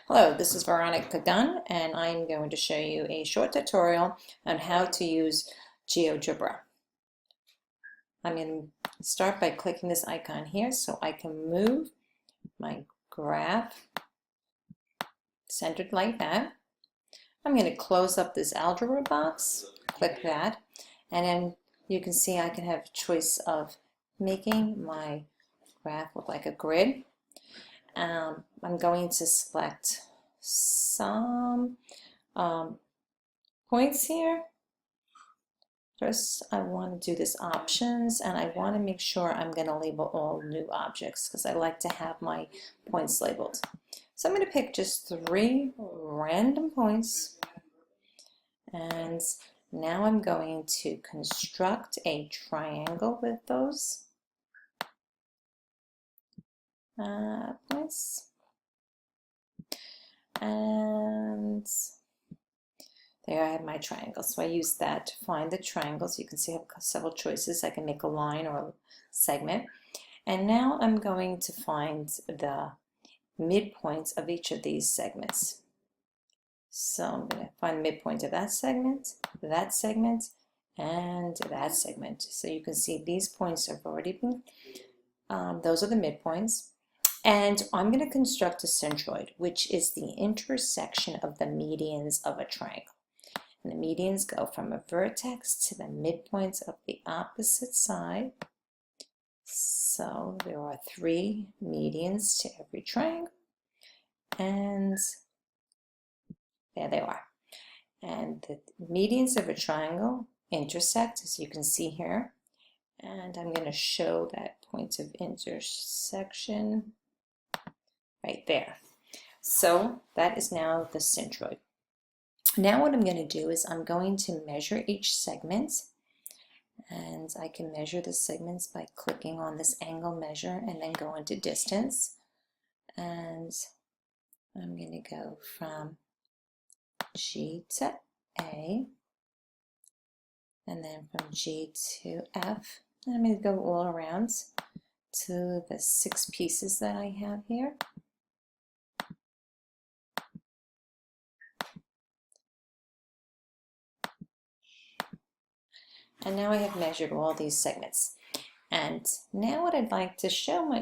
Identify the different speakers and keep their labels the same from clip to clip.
Speaker 1: Hello, this is Veronica Gunn, and I'm going to show you a short tutorial on how to use GeoGebra. I'm going to start by clicking this icon here so I can move my graph centered like that. I'm going to close up this algebra box, click that, and then you can see I can have a choice of making my graph look like a grid. I'm going to select some points here. First, I want to do this options, and I want to make sure I'm going to label all new objects because I like to have my points labeled. So I'm going to pick just 3 random points, and now I'm going to construct a triangle with those points. And there I have my triangle. So I use that to find the triangles. You can see I have several choices. I can make a line or a segment. And now I'm going to find the midpoints of each of these segments. So I'm going to find the midpoint of that segment, and that segment. So you can see these points have already been, those are the midpoints. And I'm going to construct a centroid, which is the intersection of the medians of a triangle. And the medians go from a vertex to the midpoints of the opposite side. So there are 3 medians to every triangle. And there they are. And the medians of a triangle intersect, as you can see here. And I'm going to show that point of intersection right there. So that is now the centroid. Now what I'm going to do is I'm going to measure each segment, and I can measure the segments by clicking on this angle measure and then go into distance. And I'm going to go from G to A, and then from G to F. And I'm going to go all around to the 6 pieces that I have here. And now I have measured all these segments. And now what I'd like to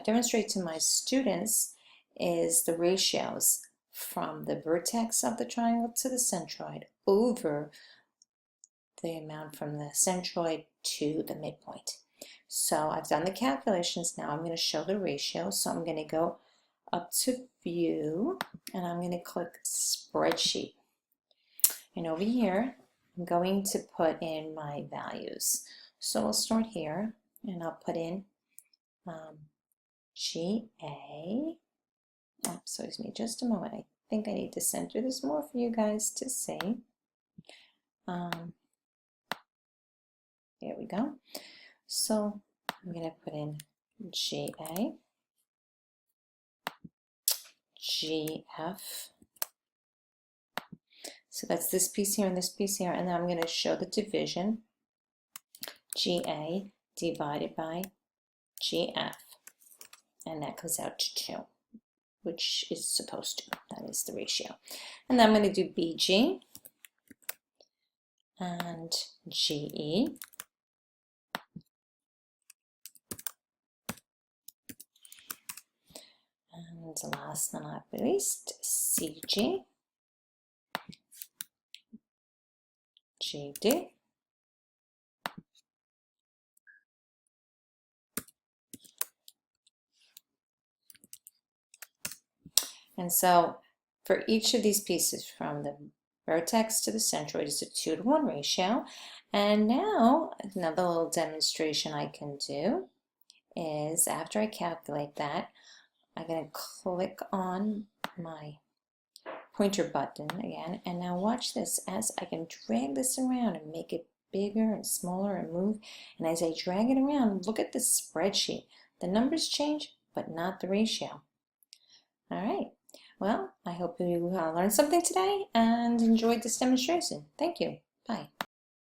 Speaker 1: demonstrate to my students is the ratios from the vertex of the triangle to the centroid over the amount from the centroid to the midpoint. So I've done the calculations. Now I'm going to show the ratio. So I'm going to go up to View, and I'm going to click Spreadsheet. And over here, I'm going to put in my values. So I'll start here, and I'll put in GA. Oh, excuse me, just a moment. I think I need to center this more for you guys to see. There we go. So I'm going to put in GA, GF. So that's this piece here and this piece here, and then I'm going to show the division, GA divided by GF, and that comes out to 2, which is supposed to. That is the ratio. And then I'm going to do BG and GE. And last but not least, CG, GD, and so for each of these pieces from the vertex to the centroid is a 2-to-1 ratio. And now another little demonstration I can do is after I calculate that, I'm going to click on my pointer button again, and now watch this as I can drag this around and make it bigger and smaller and move. And as I drag it around, look at this spreadsheet. The numbers change, but not the ratio. All right. Well, I hope you learned something today and enjoyed this demonstration. Thank you. Bye.